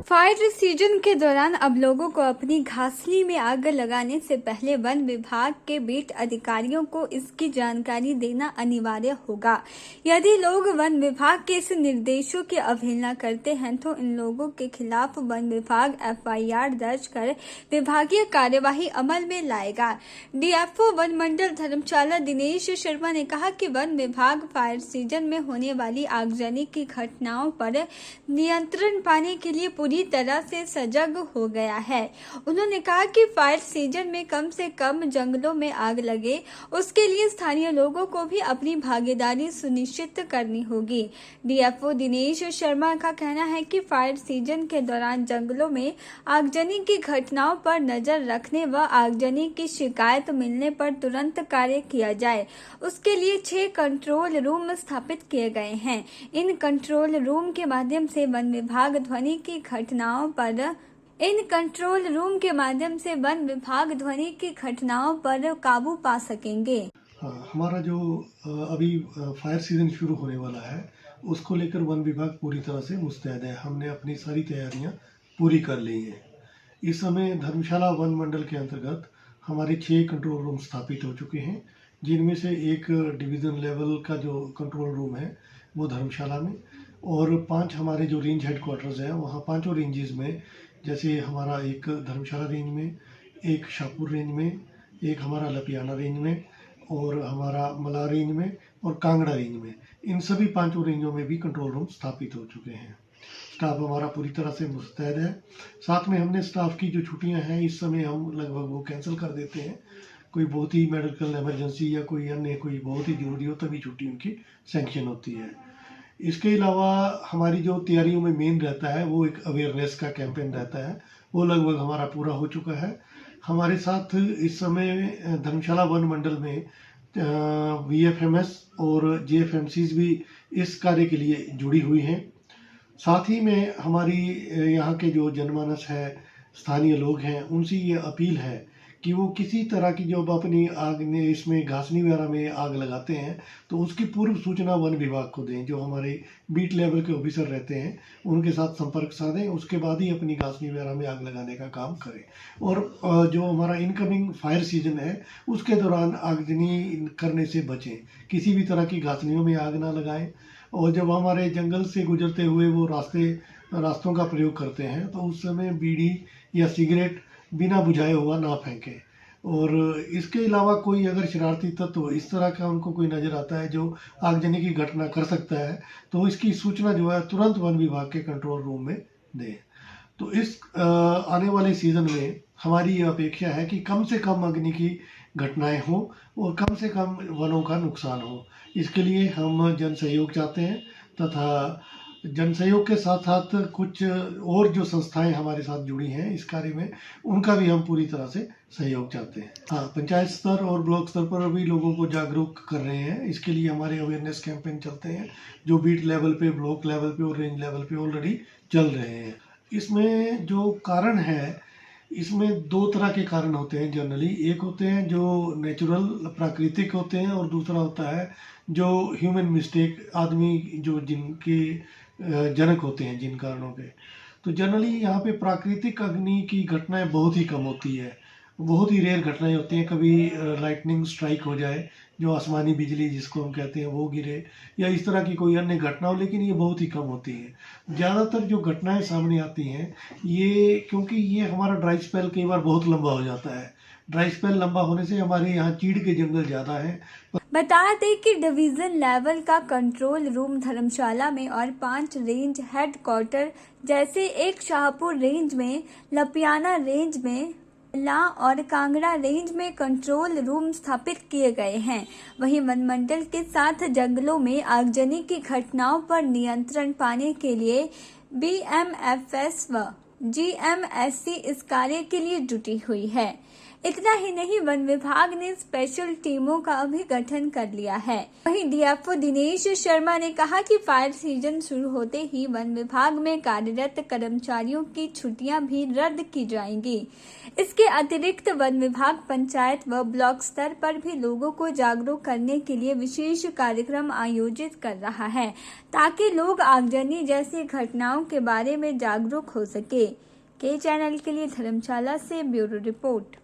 Fire season के दौरान अब लोगों को अपनी घासनी में आग लगाने से पहले वन विभाग के बीट अधिकारियों को इसकी जानकारी देना अनिवार्य होगा। यदि लोग वन विभाग के इस निर्देशों की अवहेलना करते हैं तो इन लोगों के खिलाफ वन विभाग FIR दर्ज कर विभागीय कार्यवाही अमल में लाएगा। DFO वन मंडल धर्मशाला दिनेश शर्मा ने कहा कि वन विभाग फायर सीजन में होने वाली आगजनी की घटनाओं पर नियंत्रण पाने के लिए पूरी तरह से सजग हो गया है। उन्होंने कहा कि फायर सीजन में कम से कम जंगलों में आग लगे, उसके लिए स्थानीय लोगों को भी अपनी भागीदारी सुनिश्चित करनी होगी। DFO दिनेश शर्मा का कहना है कि फायर सीजन के दौरान जंगलों में आगजनी की घटनाओं पर नजर रखने व आगजनी की शिकायत मिलने पर तुरंत कार्य किया जाए। उसके लिए 6 कंट्रोल रूम स्थापित किए गए हैं। इन कंट्रोल रूम के माध्यम से वन विभाग ध्वनि की घटनाओं पर काबू पा सकेंगे। हाँ, हमारा जो अभी फायर सीजन शुरू होने वाला है उसको लेकर वन विभाग पूरी तरह से मुस्तैद है। हमने अपनी सारी तैयारियां पूरी कर ली हैं। इस समय धर्मशाला वन मंडल के अंतर्गत हमारे 6 कंट्रोल रूम स्थापित हो चुके हैं, जिनमें से एक डिवीज़न लेवल का जो कंट्रोल रूम है वो धर्मशाला में, और 5 हमारे जो रेंज हेडक्वार्टर्स हैं वहाँ 5 रेंजेस में, जैसे हमारा एक धर्मशाला रेंज में, एक शाहपुर रेंज में, एक हमारा लपियाना रेंज में, और हमारा मला रेंज में, और कांगड़ा रेंज में, इन सभी 5 रेंजों में भी कंट्रोल रूम स्थापित हो चुके हैं। स्टाफ हमारा पूरी तरह से मुस्तैद है। साथ में हमने स्टाफ की जो छुट्टियां हैं इस समय हम लगभग वो कैंसिल कर देते हैं। कोई बहुत ही मेडिकल इमरजेंसी या कोई अन्य कोई बहुत ही जरूरी हो तभी छुट्टी उनकी सैंक्शन होती है। इसके अलावा हमारी जो तैयारियों में मेन रहता है वो एक अवेयरनेस का कैंपेन रहता है, वो लगभग हमारा पूरा हो चुका है। हमारे साथ इस समय धर्मशाला वन मंडल में VFMS और JFMCs भी इस कार्य के लिए जुड़ी हुई हैं। साथ ही में हमारी यहाँ के जो जनमानस है, स्थानीय लोग हैं, उनसे ये अपील है कि वो किसी तरह की जो अपनी आग में इसमें घासनी वगैरह में आग लगाते हैं तो उसकी पूर्व सूचना वन विभाग को दें। जो हमारे बीट लेवल के ऑफिसर रहते हैं उनके साथ संपर्क साधें, उसके बाद ही अपनी घासनी वगैरह में आग लगाने का काम करें। और जो हमारा इनकमिंग फायर सीजन है उसके दौरान आगजनी करने से बचें, किसी भी तरह की घासनियों में आग ना लगाएं। और जब हमारे जंगल से गुजरते हुए वो रास्तों का प्रयोग करते हैं तो उस समय बीड़ी या सिगरेट बिना बुझाए हुआ ना फेंकें। और इसके अलावा कोई अगर शरारती तत्व इस तरह का उनको कोई नज़र आता है जो आगजनी की घटना कर सकता है तो इसकी सूचना जो है तुरंत वन विभाग के कंट्रोल रूम में दें। तो इस आने वाले सीज़न में हमारी ये अपेक्षा है कि कम से कम अग्नि की घटनाएं हों और कम से कम वनों का नुकसान हो। इसके लिए हम जन सहयोग चाहते हैं तथा जन सहयोग के साथ साथ कुछ और जो संस्थाएं हमारे साथ जुड़ी हैं इस कार्य में, उनका भी हम पूरी तरह से सहयोग चाहते हैं। हाँ, पंचायत स्तर और ब्लॉक स्तर पर भी लोगों को जागरूक कर रहे हैं। इसके लिए हमारे अवेयरनेस कैंपेन चलते हैं जो बीट लेवल पे, ब्लॉक लेवल पे और रेंज लेवल पे ऑलरेडी चल रहे हैं। इसमें जो कारण है, इसमें 2 तरह के कारण होते हैं जनरली। एक होते हैं जो नेचुरल प्राकृतिक होते हैं और दूसरा होता है जो ह्यूमन मिस्टेक, आदमी जो जिनके जनक होते हैं जिन कारणों के। तो जनरली यहाँ पे प्राकृतिक अग्नि की घटनाएं बहुत ही कम होती है, बहुत ही रेयर घटनाएं होती हैं। कभी लाइटनिंग स्ट्राइक हो जाए, जो आसमानी बिजली जिसको हम कहते हैं वो गिरे, या इस तरह की कोई अन्य घटना हो, लेकिन ये बहुत ही कम होती है। ज़्यादातर जो घटनाएं सामने आती हैं ये क्योंकि ये हमारा ड्राई स्पेल कई बार बहुत लंबा हो जाता है। ड्राई स्पेल लंबा होने से हमारे यहाँ चीड़ के जंगल ज़्यादा है। बता दें कि डिवीजन लेवल का कंट्रोल रूम धर्मशाला में और 5 रेंज हेडक्वार्टर जैसे एक शाहपुर रेंज में, लपियाना रेंज में, ला और कांगड़ा रेंज में कंट्रोल रूम स्थापित किए गए हैं। वहीं वन मंडल के साथ जंगलों में आगजनी की घटनाओं पर नियंत्रण पाने के लिए BMFS व GMSC इस कार्य के लिए जुटी हुई है। इतना ही नहीं, वन विभाग ने स्पेशल टीमों का भी गठन कर लिया है। वहीं डीएफओ दिनेश शर्मा ने कहा कि फायर सीजन शुरू होते ही वन विभाग में कार्यरत कर्मचारियों की छुट्टियां भी रद्द की जाएंगी। इसके अतिरिक्त वन विभाग पंचायत व ब्लॉक स्तर पर भी लोगों को जागरूक करने के लिए विशेष कार्यक्रम आयोजित कर रहा है, ताकि लोग आगजनी जैसी घटनाओं के बारे में जागरूक हो सके। के चैनल के लिए धर्मशाला से ब्यूरो रिपोर्ट।